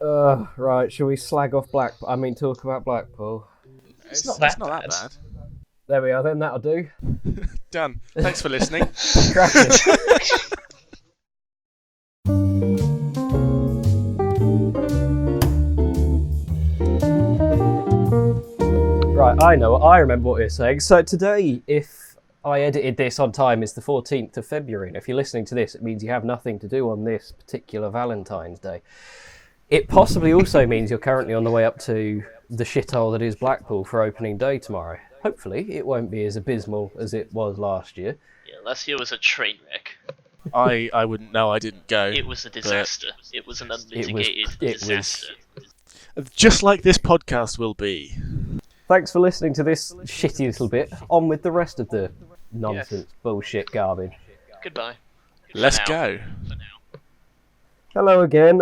Right, shall we slag off Blackpool? Talk about Blackpool. It's not that bad. There we are then, that'll do. Done. Thanks for listening. Cracking. Right, I remember what you're saying. So today, if I edited this on time, it's the 14th of February. And if you're listening to this, it means you have nothing to do on this particular Valentine's Day. It possibly also means you're currently on the way up to the shithole that is Blackpool for opening day tomorrow. Hopefully, it won't be as abysmal as it was last year. Yeah, last year was a train wreck. I wouldn't know. I didn't go. It was a disaster. It was an unmitigated disaster. Just like this podcast will be. Thanks for listening to this shitty little bit. On with the rest of the nonsense, bullshit, garbage. Goodbye. Let's go. For now. Hello again.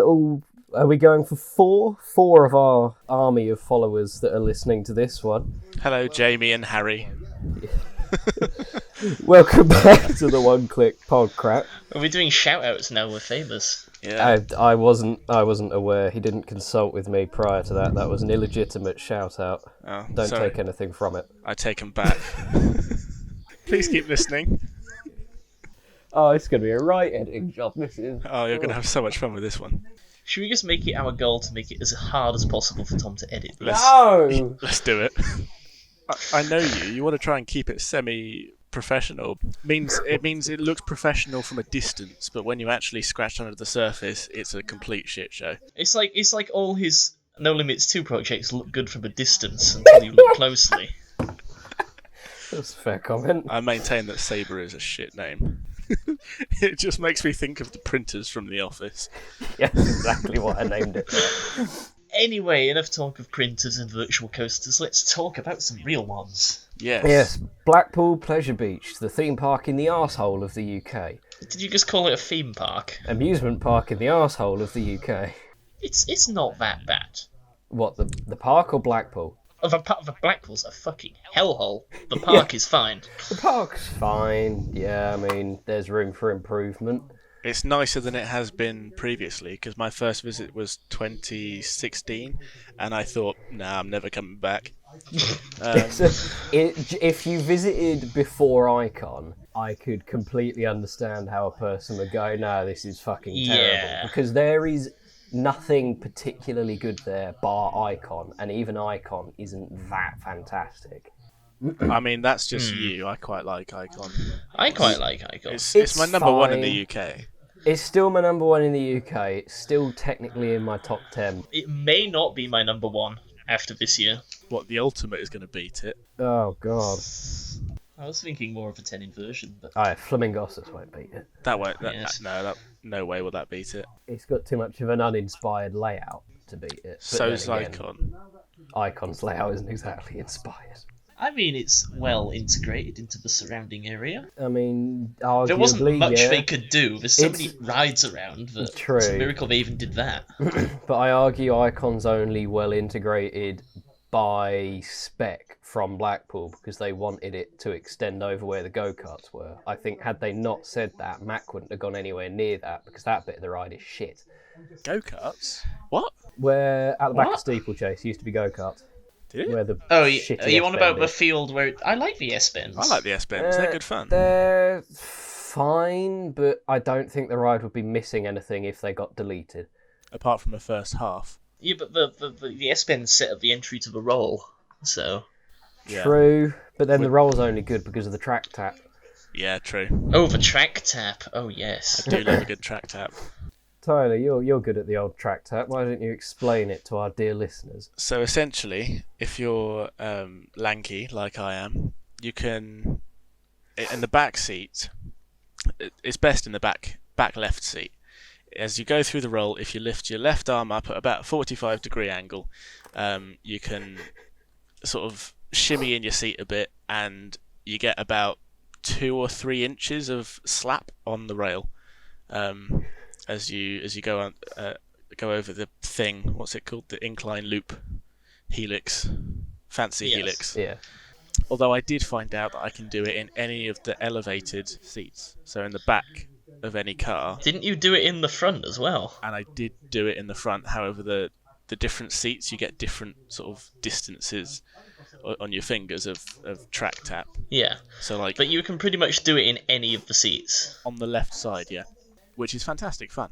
Are we going for four? Four of our army of followers that are listening to this one. Hello, Jamie and Harry. Welcome back to the One Click Podcrap. Are we doing shout-outs now? We're famous. Yeah. I wasn't aware. He didn't consult with me prior to that. That was an illegitimate shout-out. Oh, Don't sorry. take anything from it. I take them back. Please keep listening. Oh, it's going to be a right editing job, this is. Oh, you're going to have so much fun with this one. Should we just make it our goal to make it as hard as possible for Tom to edit? No! Let's do it. I know you. You want to try and keep it semi-professional. It means it looks professional from a distance, but when you actually scratch under the surface, it's a complete shit show. It's like all his No Limits 2 projects look good from a distance until you look closely. That's a fair comment. I maintain that Sabre is a shit name. It just makes me think of the printers from The Office. Yeah, that's exactly what I named it. Anyway, enough talk of printers and virtual coasters. Let's talk about some real ones. Yes, Blackpool Pleasure Beach, the theme park in the arsehole of the UK. Did you just call it a theme park? Amusement park in the arsehole of the UK. It's not that bad. What, the park or Blackpool? The Blackpool's a fucking hellhole. The park is fine. The park's fine, yeah, there's room for improvement. It's nicer than it has been previously, because my first visit was 2016, and I thought, nah, I'm never coming back. If you visited before Icon, I could completely understand how a person would go, no, this is fucking terrible. Because there is nothing particularly good there bar Icon, and even Icon isn't that fantastic. That's just you. I quite like Icon. I quite like Icon. It's my number one in the UK. It's still my number one in the UK. It's still technically in my top 10. It may not be my number one after this year. What, the Ultimate is going to beat it? Oh, God. I was thinking more of a 10 inversion, but... Flamingossus won't beat it. That won't. Yes. No way will that beat it. It's got too much of an uninspired layout to beat it. So's Icon. Icon's layout isn't exactly inspired. It's well integrated into the surrounding area. Arguably, There wasn't much yeah. they could do. There's so many rides around that True. it's a miracle they even did that. But I argue Icon's only well integrated by spec from Blackpool because they wanted it to extend over where the go-karts were. I think had they not said that, Mac wouldn't have gone anywhere near that because that bit of the ride is shit. Go-karts? What? Where at the back of What? Steeplechase used to be go-karts. Did it? Where the Are shitty you on about S-bend the is. field where... I like the S-bends. I like the S-bends. They're good fun. They're fine, but I don't think the ride would be missing anything if they got deleted. Apart from the first half. Yeah, but the S-bends set up the entry to the roll, so... Yeah. True, but then the roll's only good because of the track tap. Yeah, true. Oh, the track tap. Oh, yes. I do love a good track tap. Tyler, you're good at the old track tap. Why don't you explain it to our dear listeners? So essentially, if you're lanky like I am, you can in the back seat. It's best in the back left seat. As you go through the roll, if you lift your left arm up at about a 45-degree angle, you can sort of shimmy in your seat a bit, and you get about 2 or 3 inches of slap on the rail. As you go on, go over the thing. What's it called? The incline loop, helix, fancy Yes. helix. Yeah. Although I did find out that I can do it in any of the elevated seats. So in the back of any car, Didn't you do it in the front as well? and I did do it in the front. However, the different seats, you get different sort of distances on your fingers of track tap. Yeah. So like But you can pretty much do it in any of the seats. on the left side, yeah, which is fantastic fun.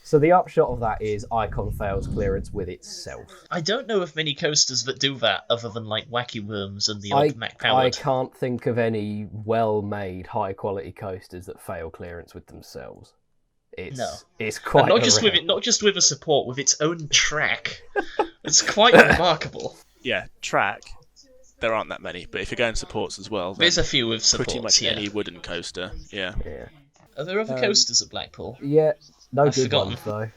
So the upshot of that is Icon fails clearance with itself. I don't know of many coasters that do that other than like Wacky Worms and the odd Mac I Powered. can't think of any well-made, high-quality coasters that fail clearance with themselves. It's quite And not just rare. not just with a support, with its own track. It's quite remarkable. Yeah, track. There aren't that many, but if you're going supports as well, then There's a few with supports, pretty much yeah. any wooden coaster. Yeah. Yeah. Are there other coasters at Blackpool? Yeah, no I've good forgotten. ones though.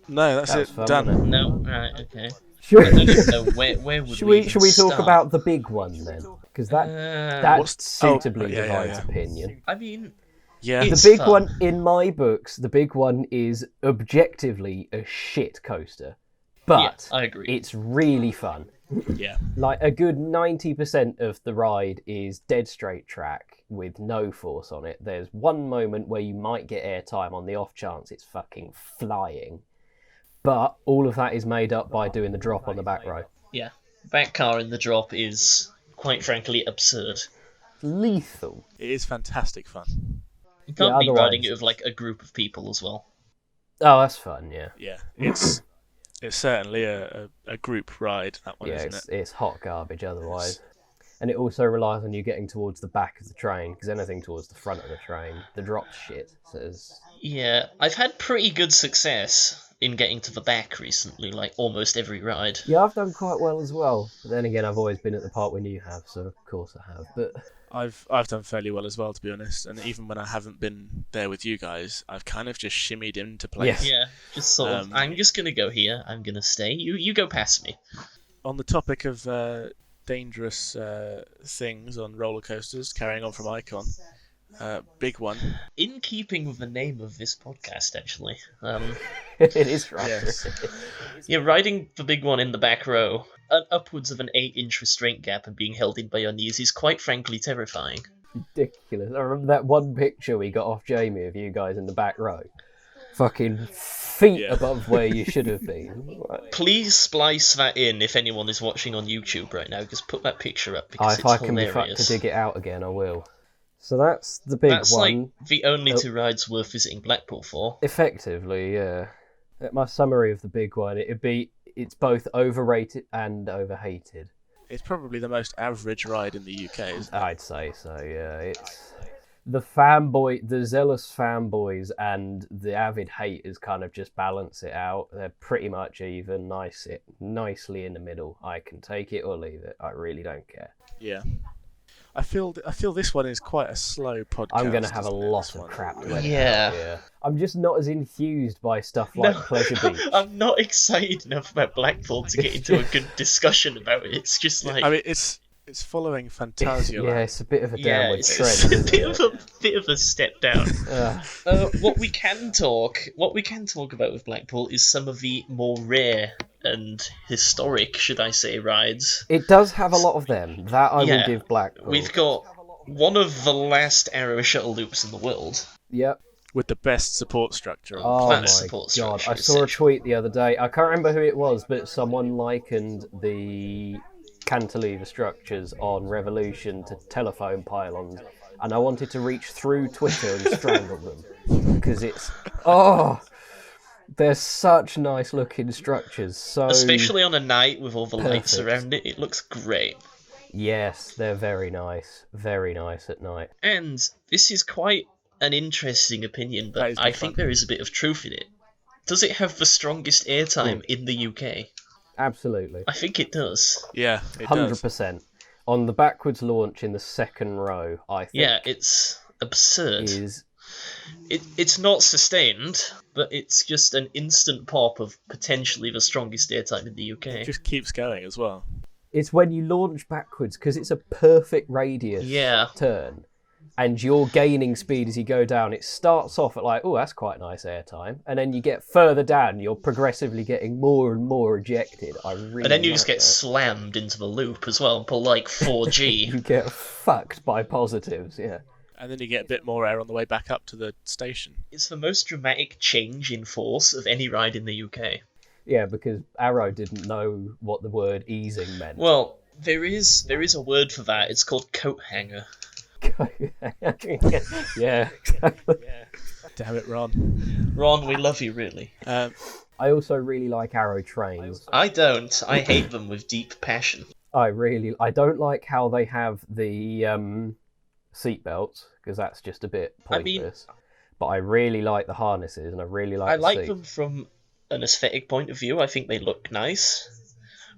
No, that's That it. was fun, Done. wasn't it? No? Right, okay. Should I don't even know where would should we even talk start? about the big one then? Because that What's- suitably yeah, divides yeah. opinion. I mean, Yeah. It's The big fun. one, in my books, the big one is objectively a shit coaster, but yeah, I agree. it's really fun. Yeah. Like a good 90% of the ride is dead straight track with no force on it. There's one moment where you might get airtime on the off chance it's fucking flying, but all of that is made up by doing the drop on the back row. Yeah, back car in the drop is, quite frankly, absurd. Lethal. It is fantastic fun. You can't Yeah, be riding otherwise- it with like a group of people as well. Oh, that's fun, yeah. Yeah. It's certainly a group ride, that one, Yeah, isn't it? it's hot garbage otherwise. And it also relies on you getting towards the back of the train, because anything towards the front of the train, the drop's shit. So it's... Yeah, I've had pretty good success in getting to the back recently, like almost every ride. Yeah, I've done quite well as well. But then again, I've always been at the part when you have, so of course I have. But I've done fairly well as well, to be honest. And even when I haven't been there with you guys, I've kind of just shimmied into place. Yes. Yeah, just sort of, Um, I'm just gonna go here, I'm gonna stay, you go past me. On the topic of dangerous things on roller coasters, carrying on from Icon, big one. In keeping with the name of this podcast, actually. it is right. Yes. Yeah, riding the big one in the back row, upwards of an 8-inch restraint gap and being held in by your knees is quite frankly terrifying. Ridiculous. I remember that one picture we got off Jamie of you guys in the back row. Fucking feet Yeah. above where you should have been. Right. Please splice that in if anyone is watching on YouTube right now. Just put that picture up because If it's I can be fucked hilarious. to dig it out again, I will. So that's the big That's one. like the only Oh. two rides worth visiting Blackpool for. Effectively, yeah. My summary of the big one, it's both overrated and overhated. It's probably the most average ride in the UK, isn't it? I'd say so, yeah. It's the zealous fanboys and the avid haters kind of just balance it out. They're pretty much even, nicely in the middle. I can take it or leave it. I really don't care. Yeah. I feel this one is quite a slow podcast. I'm going to have a isn't it, lot this of one? crap to edit Yeah. out, yeah. I'm just not as enthused by stuff like Pleasure Beach. I'm not excited enough about Blackpool to get into a good discussion about it. It's just like... I mean, it's following Fantasia. Yeah, it's a bit of a yeah, downward it's trend. a isn't bit of a step down. it? What we can talk about with Blackpool is some of the more rare and historic, should I say, rides. It does have a lot of them. That I will Yeah. give Blackpool. We've got one of the last Arrow shuttle loops in the world. Yep. With the best support structure. On the Oh planet. my support god! structure, I saw a essentially. tweet the other day. I can't remember who it was, but someone likened the cantilever structures on Revolution to telephone pylons, and I wanted to reach through Twitter and strangle them because they're such nice looking structures. So Especially on a night with all the lights Perfect. around it, it looks great. yes, they're very nice at night. And this is quite an interesting opinion, That but is I good think fun. there is a bit of truth in it. Does it have the strongest airtime in the UK? Absolutely. I think it does. Yeah, it does. 100%. On the backwards launch in the second row, I think Yeah, it's absurd. is It's not sustained, but it's just an instant pop of potentially the strongest airtime in the UK. It just keeps going as well. it's when you launch backwards because it's a perfect radius Yeah. turn, and you're gaining speed as you go down. It starts off at like, oh, that's quite nice airtime, and then you get further down, you're progressively getting more and more ejected. I really And then you just like get that. slammed into the loop as well and pull like 4G. You get fucked by positives, yeah. And then you get a bit more air on the way back up to the station. It's the most dramatic change in force of any ride in the UK. Yeah, because Arrow didn't know what the word easing meant. Well, there is a word for that. It's called coat hanger. Yeah, exactly. Damn it, Ron. Ron, we love you, really. I also really like Arrow trains. I don't. I hate them with deep passion. I don't like how they have the seat belts, because that's just a bit pointless. But I really like the harnesses, and I really like. I the like seat. them from an aesthetic point of view. I think they look nice.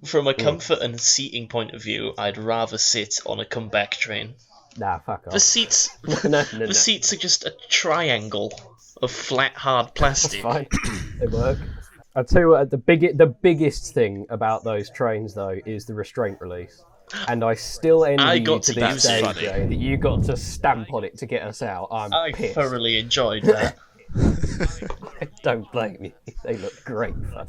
From a comfort and seating point of view, I'd rather sit on a comeback train. Nah, fuck off. The seats, no. the seats are just a triangle of flat, hard plastic. Fine, they work. I'll tell you what, the biggest thing about those trains though is the restraint release. And I still envy you to this day, Jay, that you got to stamp on it to get us out. I pissed. thoroughly enjoyed that. Don't blame me. They look great fun.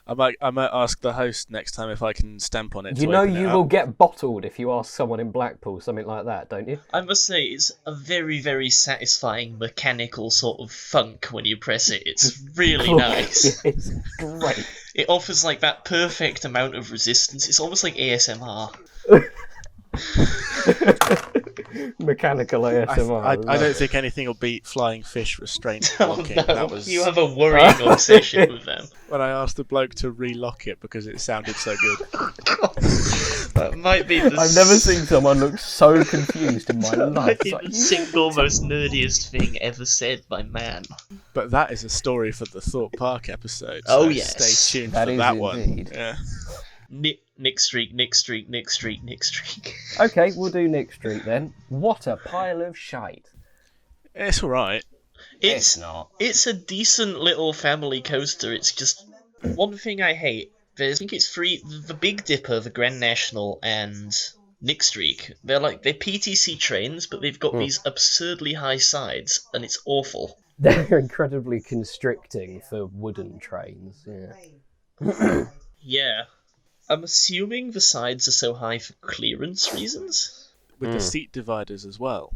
I might ask the host next time if I can stamp on it. You know you will get bottled if you ask someone in Blackpool something like that, don't you? I must say, it's a very, very satisfying mechanical sort of funk when you press it. It's really nice. It's great. It offers like that perfect amount of resistance. It's almost like ASMR. Mechanical ASMR. I don't think anything will beat flying fish restraint locking. Oh, no. You have a worrying obsession with them. When I asked the bloke to relock it because it sounded so good. That might be the... I've never seen someone look so confused in my life. Might be the single most nerdiest thing ever said by man. But that is a story for the Thorpe Park episode. Oh, so yes. Stay tuned That for is that indeed. one. Yeah. Nick Streak. Okay, we'll do Nick Street then. What a pile of shite. It's alright. It's not. It's a decent little family coaster. It's just one thing I hate. I think it's free. The Big Dipper, the Grand National, and Nick Streak. They're PTC trains, but they've got these absurdly high sides, and it's awful. They're incredibly constricting for wooden trains. Yeah. Yeah. I'm assuming the sides are so high for clearance reasons. With the seat dividers as well.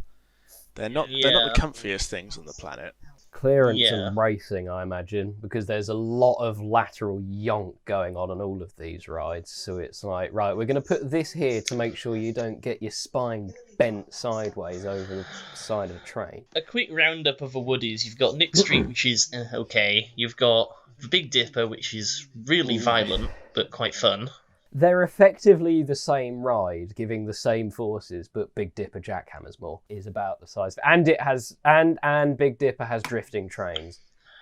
They're not the comfiest things on the planet. Clearance and racing, I imagine, because there's a lot of lateral yonk going on all of these rides. So it's like, right, we're going to put this here to make sure you don't get your spine bent sideways over the side of the train. A quick roundup of the Woodies. You've got Nick Street, which is okay. You've got the Big Dipper, which is really violent, but quite fun. They're effectively the same ride, giving the same forces, but Big Dipper jackhammers more. Is about the size, and it has and Big Dipper has drifting trains.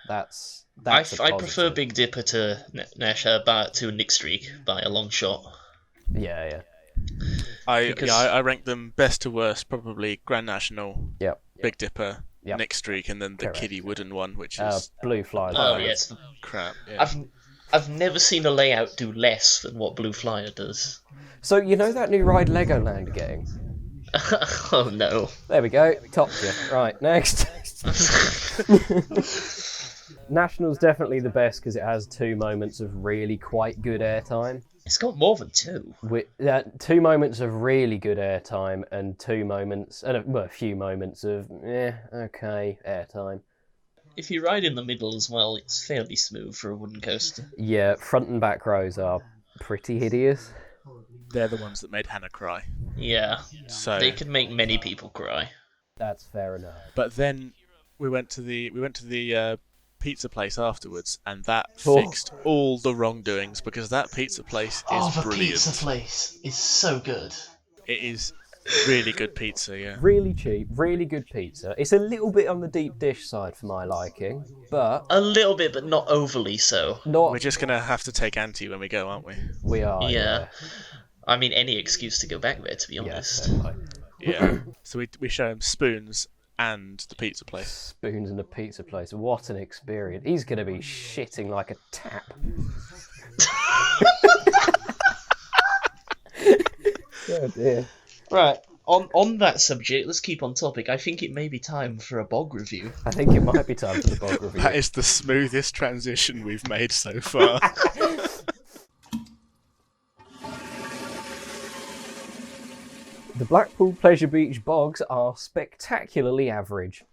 That's I prefer Big Dipper to to Nick Streak by a long shot. Yeah. I rank them best to worst, probably Grand National, Big Dipper, Nick Streak, and then the kiddie wooden one, which is Blue Flyer. Oh yes, crap. Yeah. I've never seen a layout do less than what Blue Flyer does. So you know that new ride Legoland are getting? Oh no. There we go. Topped you. Right, next. National's definitely the best because it has 2 moments of really quite good airtime. It's got more than 2. 2 moments of really good airtime and 2 moments, and a few moments of okay airtime. If you ride in the middle as well, it's fairly smooth for a wooden coaster. Yeah, front and back rows are pretty hideous. They're the ones that made Hannah cry. Yeah, so they could make many people cry. That's fair enough. But then we went to the pizza place afterwards, and that fixed all the wrongdoings because that pizza place is brilliant. The pizza place is so good. It is really good pizza, yeah. Really cheap, really good pizza. It's a little bit on the deep dish side for my liking, but... A little bit, but not overly so. We're just going to have to take Auntie when we go, aren't we? We are, yeah. I mean, any excuse to go back there, to be honest. Yeah. So we show him spoons and the pizza place. Spoons and the pizza place. What an experience. He's going to be shitting like a tap. Oh dear. Right, on that subject, let's keep on topic. I think it may be time for a bog review. I think it might be time for the bog review. That is the smoothest transition we've made so far. The Blackpool Pleasure Beach bogs are spectacularly average.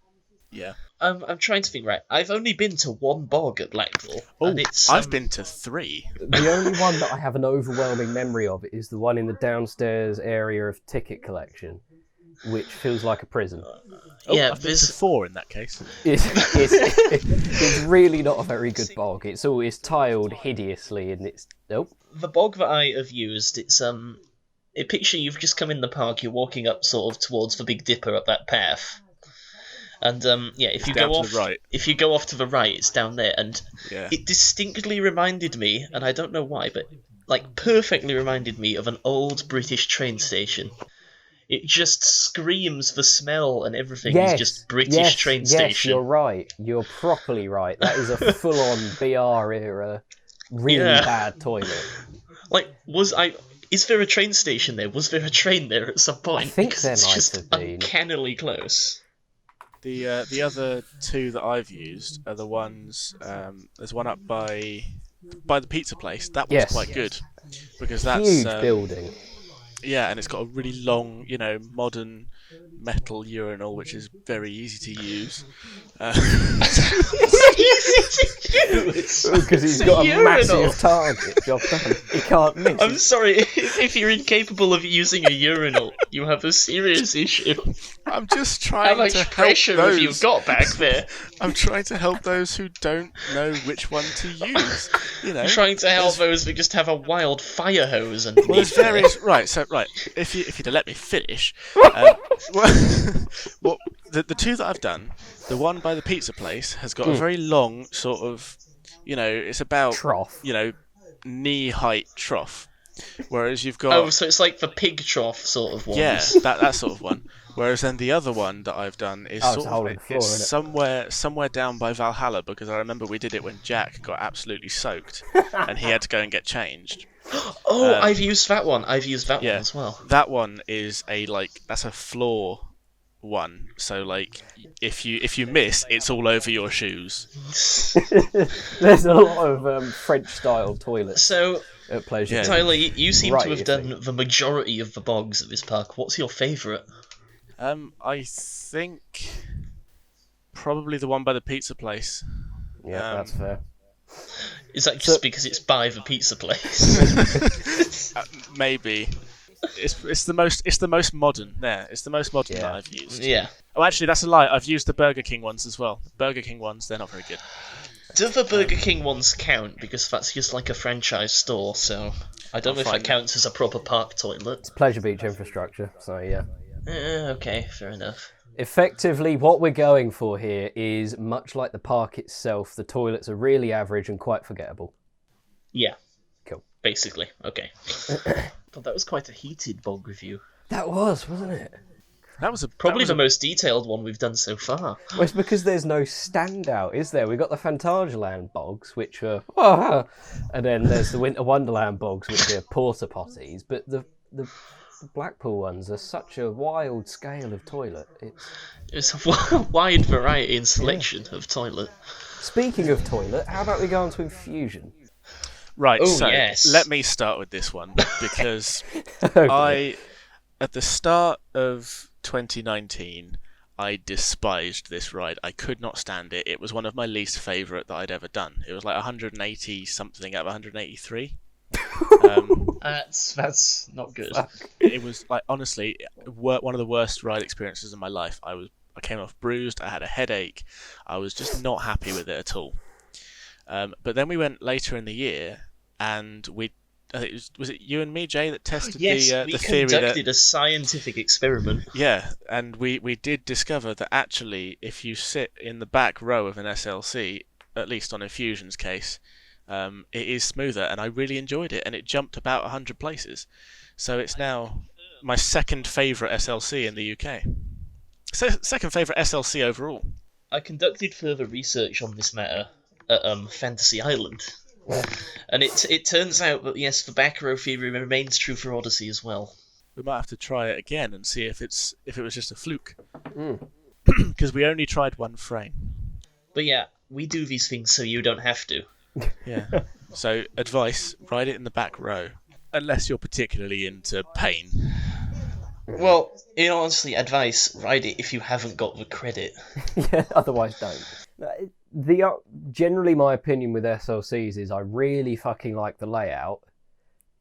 Yeah. I'm trying to think. Right, I've only been to one bog at Blackpool, Oh, and it's I've been to 3. The only one that I have an overwhelming memory of is the one in the downstairs area of ticket collection, which feels like a prison. Yeah, I've been to 4 in that case. It's really not a very good bog. It's always tiled hideously, and it's nope. the bog that I have used. It's a picture you've just come in the park. You're walking up sort of towards the Big Dipper up that path. And if you down go to off, the right. if you go off to the right, it's down there, and Yeah. it distinctly reminded me, and I don't know why, but like perfectly reminded me of an old British train station. It just screams the smell and everything. Yes, is just British train yes, station. you're right. You're properly right. That is a full-on BR era, really Yeah. bad toilet. Like, is there a train station there? Was there a train there at some point? I think Because there it's might just have been. uncannily close. The other 2 that I've used are the ones. There's one up by the pizza place. That one's Yes. quite good because that's Huge building. Yeah, and it's got a really long, modern metal urinal, which is very easy to use. Because he's got a massive target. Job done. He can't miss. I'm sorry, if you're incapable of using a urinal, you have a serious issue. I'm just How trying to much help pressure have you those. got back there? I'm trying to help those who don't know which one to use. I'm trying to help those that just have a wild fire hose and. Well, there's various right. If you'd let me finish, well, the 2 that I've done, the one by the pizza place has got a very long sort of, it's about Trough. knee height trough, whereas you've got So it's like the pig trough sort of ones. yeah that sort of one. Whereas then the other one that I've done is it's sort a hole of in the floor, it's isn't somewhere down by Valhalla, because I remember we did it when Jack got absolutely soaked and he had to go and get changed. Oh, I've used that one. I've used that Yeah, one as well. that one is that's a floor one. So like if you miss, it's all over your shoes. There's a lot of French-style toilets So, at Pleasure. Yeah. Tyler, you seem Right, to have you done the majority of the bogs at this park. What's your favourite? I think probably the one by the pizza place. Yeah, that's fair. Is that just because it's by the pizza place? Maybe. It's the most modern. There, it's the most modern that I've used. Yeah. Oh, actually, that's a lie. I've used the Burger King ones as well. Burger King ones, they're not very good. Do the Burger King ones count? Because that's just like a franchise store, so I don't know if that counts as a proper park toilet. Pleasure Beach infrastructure, so yeah. Okay, fair enough. Effectively, what we're going for here is, much like the park itself, the toilets are really average and quite forgettable. Yeah. Cool. Basically, okay. But that was quite a heated bog review. That was, wasn't it? That was Probably the most detailed one we've done so far. Well, it's because there's no standout, is there? We've got the Fantasyland bogs, which are... and then there's the Winter Wonderland bogs, which are porta potties, but the Blackpool ones are such a wild scale of toilet. It's a wide variety and selection of toilet. Speaking of toilet, how about we go on to Infusion? Right, Oh, so yes. let me start with this one, because Okay. at the start of 2019, I despised this ride. I could not stand it. It was one of my least favourite that I'd ever done. It was like 180 something out of 183. That's not good. It was like, honestly, one of the worst ride experiences of my life. I came off bruised. I had a headache. I was just not happy with it at all. But then we went later in the year, and I think was it you and me, Jay, that tested Yes, the we theory conducted a scientific experiment. Yeah, and we did discover that actually, if you sit in the back row of an SLC, at least on Infusion's case, it is smoother, and I really enjoyed it, and it jumped about 100 places. So it's now my second favourite SLC in the UK. Second favourite SLC overall. I conducted further research on this matter at Fantasy Island. And it turns out that, yes, the back row theory remains true for Odyssey as well. We might have to try it again and see if it was just a fluke. Because we only tried one frame. But yeah, we do these things so you don't have to. Yeah. So, advice, ride it in the back row. Unless you're particularly into pain. Well, in honestly, advice: ride it if you haven't got the credit. Yeah, otherwise don't. Generally my opinion with SLCs is I really fucking like the layout,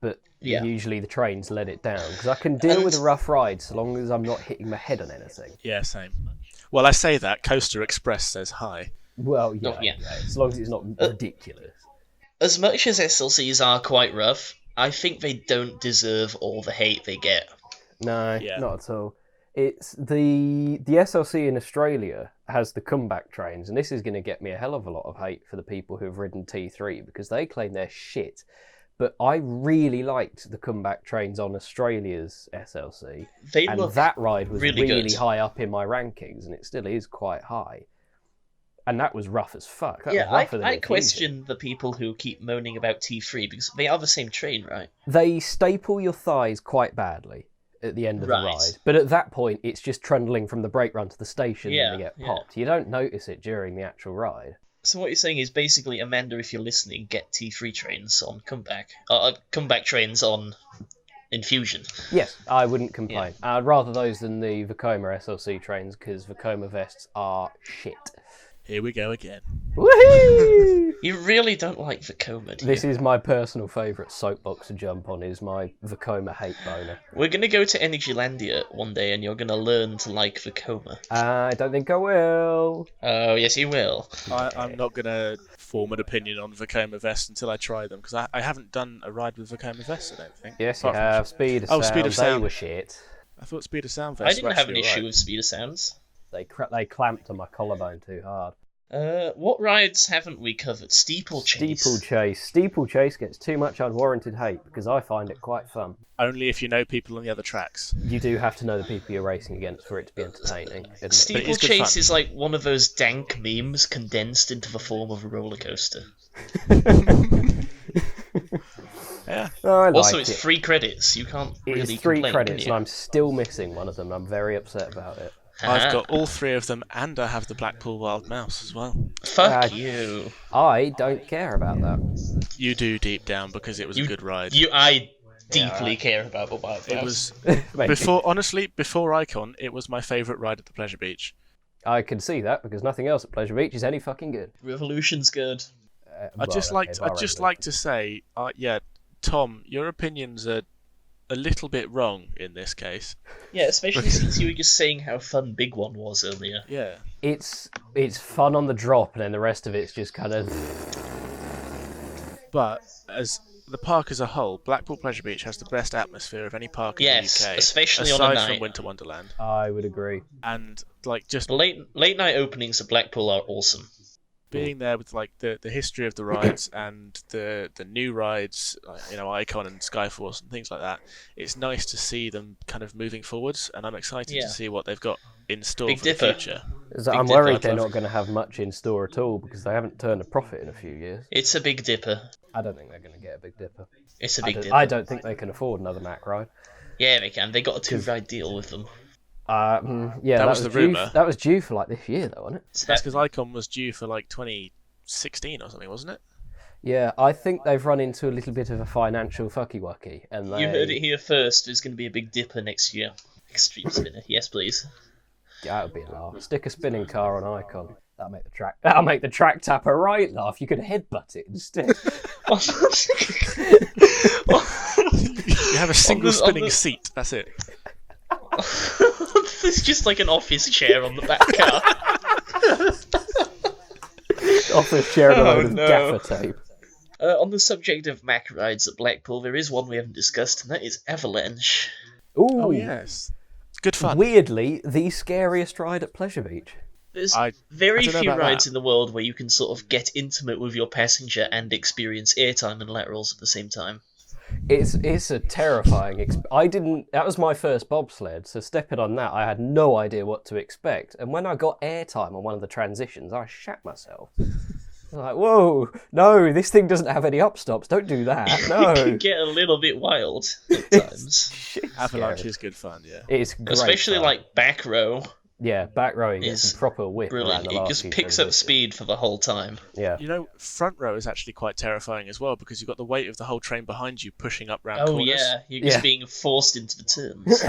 but Yeah. usually the trains let it down because I can deal with a rough ride so long as I'm not hitting my head on anything. Yeah, same. Well, I say that Coaster Express says hi. Well, yeah, Oh, yeah. as long as it's not ridiculous. As much as SLCs are quite rough, I think they don't deserve all the hate they get. No, Yeah. not at all. It's the SLC in Australia has the comeback trains, and this is going to get me a hell of a lot of hate for the people who have ridden T3 because they claim they're shit. But I really liked the comeback trains on Australia's SLC, They and look that ride was really really good. high up in my rankings, and it still is quite high. And that was rough as fuck. That Yeah, was rougher than I Infusion. question the people who keep moaning about T3 because they are the same train, right? They staple your thighs quite badly at the end of the Right. ride, but at that point it's just trundling from the brake run to the station Yeah, and they get yeah. popped. You don't notice it during the actual ride. So what you're saying is basically, Amanda, if you're listening, get T3 trains on comeback. Comeback trains on Infusion. Yes, I wouldn't complain. I'd rather those than the Vekoma SLC trains because Vekoma vests are shit. Here we go again. Woohoo! You really don't like Vekoma, do you? This is my personal favourite soapbox to jump on, is my Vekoma hate boner. We're gonna go to Energylandia one day and you're gonna learn to like Vekoma. I don't think I will. Oh, yes you will. I'm not going to form an opinion on Vekoma Vest until I try them, because I haven't done a ride with Vekoma Vest, I don't think. Yes, you Apart from- have. Speed of Oh, Sound. Speed of They Sound. were shit. I thought Speed of Sound I Vests didn't were have an actually issue alright. with Speed of Sounds. They clamped on my collarbone too hard. What rides haven't we covered? Steeplechase. Steeplechase gets too much unwarranted hate because I find it quite fun. Only if you know people on the other tracks. You do have to know the people you're racing against for it to be entertaining. Isn't it? But it is good Steeplechase fun. is like one of those dank memes condensed into the form of a roller coaster. Yeah. Oh, I like Also, it. it's 3 credits. You can't It really is 3 complain, credits, can and you? I'm still missing one of them. I'm very upset about it. I've got all 3 of them, and I have the Blackpool Wild Mouse as well. Fuck you. I don't care about that. You do deep down, because it was a good ride. I deeply care about the Wild It Mouse. was Maybe. before Icon, it was my favourite ride at the Pleasure Beach. I can see that because nothing else at Pleasure Beach is any fucking good. Revolution's good. I'd just like to say, yeah, Tom, your opinions are a little bit wrong in this case. Yeah, especially since you were just saying how fun Big One was earlier. Yeah. It's fun on the drop, and then the rest of it's just kind of. But as the park as a whole, Blackpool Pleasure Beach has the best atmosphere of any park in Yes, the UK, especially on a aside night. from Winter Wonderland. I would agree. And like just The late night openings of Blackpool are awesome. being there with like the history of the rides and the new rides, Icon and Skyforce and things like that. It's nice to see them kind of moving forwards, and I'm excited Yeah. to see what they've got in store Big for Dipper. the future. So Big I'm Dipper, worried I'd they're love. not going to have much in store at all because they haven't turned a profit in a few years. It's a Big Dipper. I don't think they're going to get a Big Dipper. It's a Big Dipper. I don't think they can afford another Mac ride. Yeah, they can. They got a 2-ride deal with them. Yeah, That was the due, rumour. That was due for like this year, though, wasn't it? That's because Icon was due for like 2016 or something, wasn't it? Yeah, I think they've run into a little bit of a financial fucky wucky, and You heard it here first. There's going to be a Big Dipper next year. Extreme Spinner. Yes, please. That would be a laugh. Stick a spinning car on Icon. That'll make the track tapper right laugh. You could headbutt it instead. You have a single on spinning the- seat. That's it. There's just like an office chair on the back car. Office chair and a Oh, load of no. gaffer tape. On the subject of Mac rides at Blackpool, there is one we haven't discussed, and that is Avalanche. Ooh, Oh yes, good fun. weirdly, the scariest ride at Pleasure Beach. There's I very don't know few about rides that. in the world where you can sort of get intimate with your passenger and experience airtime and laterals at the same time. It's a terrifying. That was my first bobsled, so stepping on that, I had no idea what to expect. And when I got airtime on one of the transitions, I shat myself. I was like, whoa, no, this thing doesn't have any upstops. Don't do that. It No. can get a little bit wild at times. Shit's Avalanche scary. is good fun. Yeah. It's great Especially fun. like back row. Yeah, back row, you get It's some proper whip around brilliant. the It last just few picks up transitions. speed for the whole time. Yeah. You know, front row is actually quite terrifying as well because you've got the weight of the whole train behind you pushing up round Oh corners. yeah, you're just Yeah. being forced into the turns.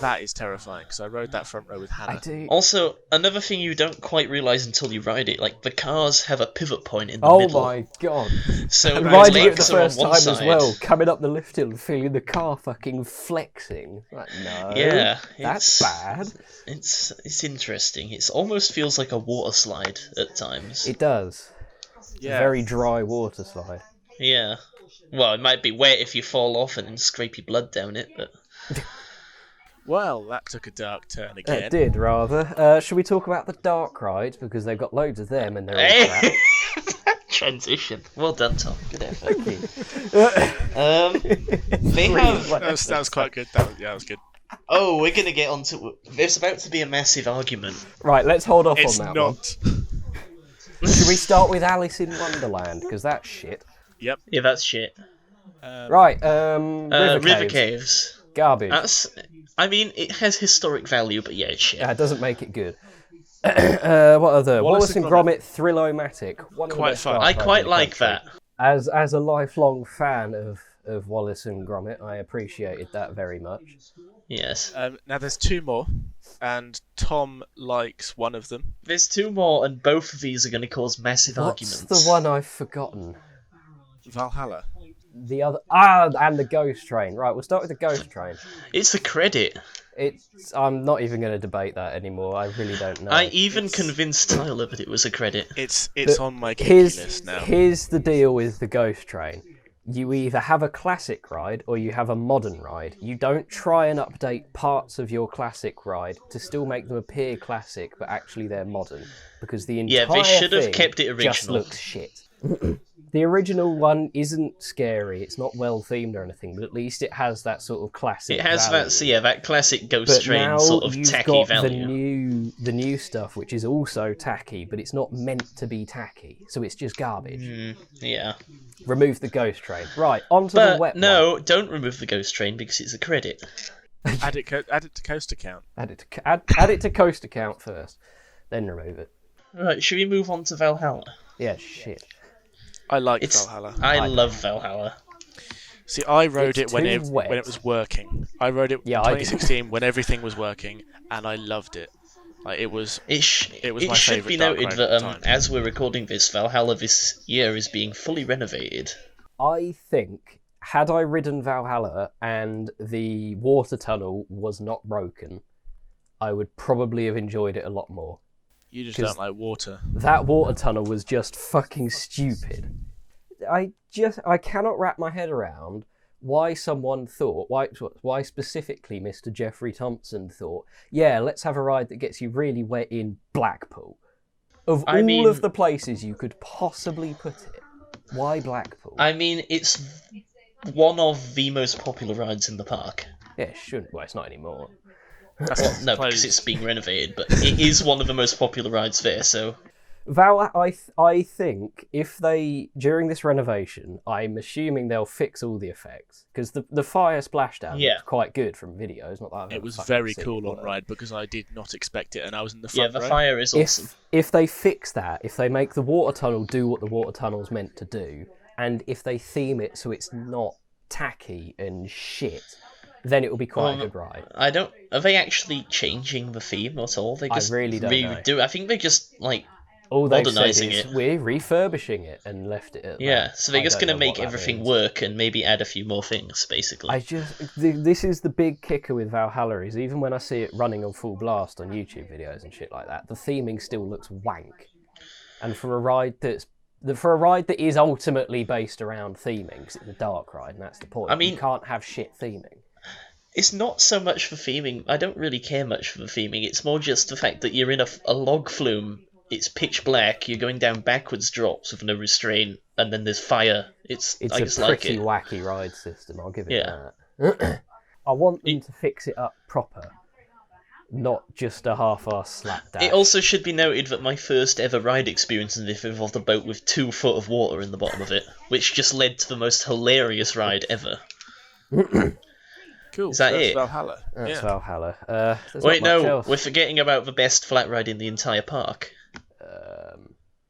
That is terrifying because I rode that front row with I Hannah. do. Also, another thing you don't quite realise until you ride it, like the cars have a pivot point in the Oh middle. my god. So And the riding it the legs are on first one time side. as well, coming up the lift hill and feeling the car fucking flexing. Like, no. Yeah, That's bad. It's interesting. It almost feels like a water slide at times. It does. Yeah. A very dry water slide. Yeah. Well, it might be wet if you fall off and then scrape your blood down it, but... Well, that took a dark turn again. It did, rather. Should we talk about the dark rides? Because they've got loads of them and they're all crap. Transition. Well done, Tom. Good effort. Thank you. They have... That was quite good. That was good. Oh, we're gonna get onto... There's about to be a massive argument. Right, let's hold off It's on that not. one. Should we start with Alice in Wonderland? Because that's shit. Yep. Yeah, that's shit. Right, River Caves. Caves. Garbage. That's... I mean, it has historic value, but yeah, it's shit. Yeah, it doesn't make it good. What other? Wallace and Gromit Thrill-O-Matic. One of the Quite best fun. dark I rides quite in the like country. that. As a lifelong fan of Wallace and Gromit, I appreciated that very much. Yes. Now there's two more, and Tom likes one of them. There's two more, and both of these are going to cause massive What's arguments. the one I've forgotten? Valhalla. The other... and the Ghost Train. Right, we'll start with the Ghost Train. It's a credit. I'm not even going to debate that anymore. I really don't know. I even convinced Tyler that it was a credit. It's But on my kinky list now. Here's the deal with the Ghost Train. You either have a classic ride or you have a modern ride. You don't try and update parts of your classic ride to still make them appear classic, but actually they're modern. Because the entire Yeah, they should have thing kept it just original. looks shit. The original one isn't scary, it's not well themed or anything, but at least it has that sort of classic It has value. that classic Ghost But Train now sort of you've tacky got value. the new stuff, which is also tacky, but it's not meant to be tacky, so it's just garbage. Yeah. Remove the Ghost Train. Right, onto the But wet one. no, don't remove the Ghost Train because it's a credit. Add it to coaster count. Add it to coast account first, then remove it. Right, should we move on to Valhalla? Yeah, shit. I like Valhalla. I love Valhalla. See, I rode It's it when too it wet. was working. I rode it in Yeah, I did. 2016 when everything was working, and I loved it. Like it was It my should favourite be dark noted ride at that the time. as we're recording this, Valhalla this year is being fully renovated. I think, had I ridden Valhalla and the water tunnel was not broken, I would probably have enjoyed it a lot more. You just 'Cause don't like water. That water tunnel was just fucking stupid. I cannot wrap my head around why someone thought, why specifically Mr. Jeffrey Thompson thought, yeah, let's have a ride that gets you really wet in Blackpool. Of all of the places you could possibly put it, why Blackpool? I mean, it's one of the most popular rides in the park. Yeah, it shouldn't. Well, it's not anymore. Well, no, because it's being renovated, but it is one of the most popular rides there, so... I think if they, during this renovation, I'm assuming they'll fix all the effects, because the fire splashdown was quite good from videos. Not that I've It ever was fucking very seen cool it, on ride because I did not expect it, and I was in the Yeah, front the row. fire is awesome. If they fix that, if they make the water tunnel do what the water tunnel's meant to do, and if they theme it so it's not tacky and shit, then it will be quite a good ride. I don't... Are they actually changing the theme at all? They just really don't know. I think they just, like... All they've said modernising is it. we're refurbishing it and left it at Yeah, that. so they're I just don't going to know make what that everything means. work and maybe add a few more things, basically. This is the big kicker with Valhalla, is even when I see it running on full blast on YouTube videos and shit like that, the theming still looks wank. And for a ride that is ultimately based around theming, 'cause it's a dark ride, and that's the point. I mean- you can't have shit theming. It's not so much for theming. I don't really care much for the theming. It's more just the fact that you're in a log flume. It's pitch black. You're going down backwards drops with no restraint, and then there's fire. It's I a just like pretty it. wacky ride system, I'll give it Yeah. that. I want them to fix it up proper, not just a half-ass slapdash. It also should be noted that my first ever ride experience in this involved a boat with 2 foot of water in the bottom of it, which just led to the most hilarious ride ever. Cool. Is that so that's it? Valhalla. That's Yeah. Valhalla. There's Wait, not much no, else. we're forgetting about the best flat ride in the entire park.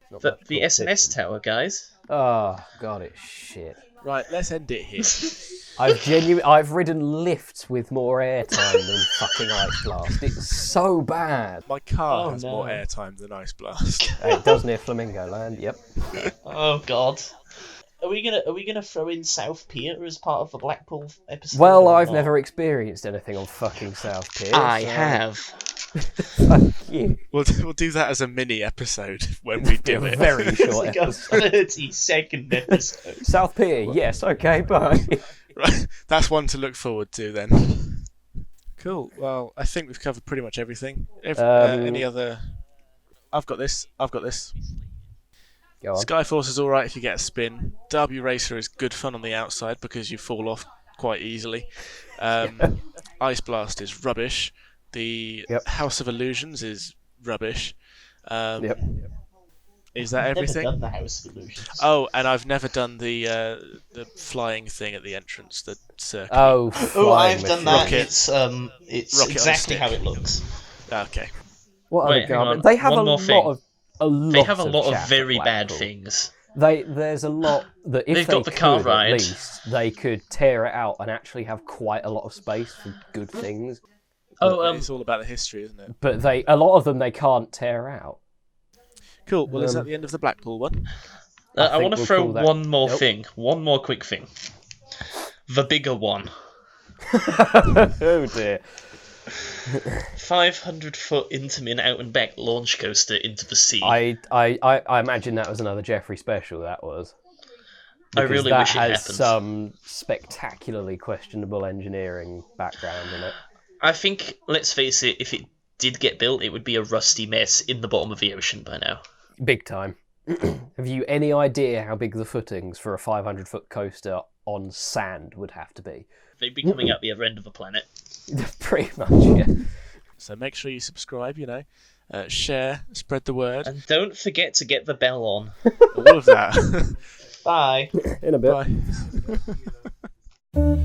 Not The much SNS competition. tower, guys. Oh god, it's shit. Right, let's end it here. I've ridden lifts with more airtime than fucking Ice Blast. It's so bad. My car Oh, has no. more airtime than Ice Blast. Hey, it does near Flamingo Land. Yep. Oh god. Are we gonna throw in South Pier as part of the Blackpool episode? Well, or I've not? never experienced anything on fucking South Pier. I so- have. Fuck you. We'll do that as a mini episode when we do A it. very It's short like a episode. 30-second episode. South Pier, yes, okay, bye. Right, that's one to look forward to then. Cool. Well, I think we've covered pretty much everything. Any other? I've got this. Go on. Skyforce is alright if you get a spin. Derby Racer is good fun on the outside because you fall off quite easily. Ice Blast is rubbish. The House of Illusions is rubbish. Yep. Is that everything? Never done the House of Illusions. Oh, and I've never done the flying thing at the entrance, the circuit. Oh, Oh, I've flying done machine. that. Rocket. It's Rocket on a exactly stick. how it looks. Okay. What Wait, other hang garbage? on. They have One a more lot thing. of They have a lot chaff of at very bad Blackpool. things. There's a lot that if They've they got the car could, ride. at least they could tear it out and actually have quite a lot of space for good things. Oh, It's all about the history, isn't it? But a lot of them they can't tear out. Cool. Well, is that the end of the Blackpool one? I think want to we'll throw call that- one more Nope. thing. One more quick thing. The bigger one. Oh dear. 500-foot Intamin out and back launch coaster into the sea. I imagine that was another Jeffrey special. That was. I Because really that wish it has happened. some spectacularly questionable engineering background in it. I think, let's face it, if it did get built, it would be a rusty mess in the bottom of the ocean by now. Big time. Have you any idea how big the footings for a 500-foot coaster on sand would have to be? They'd be coming out the other end of the planet. Pretty much, yeah. So make sure you subscribe. Share, spread the word, And don't forget to get the bell on. all of that. Bye. In a bit. Bye.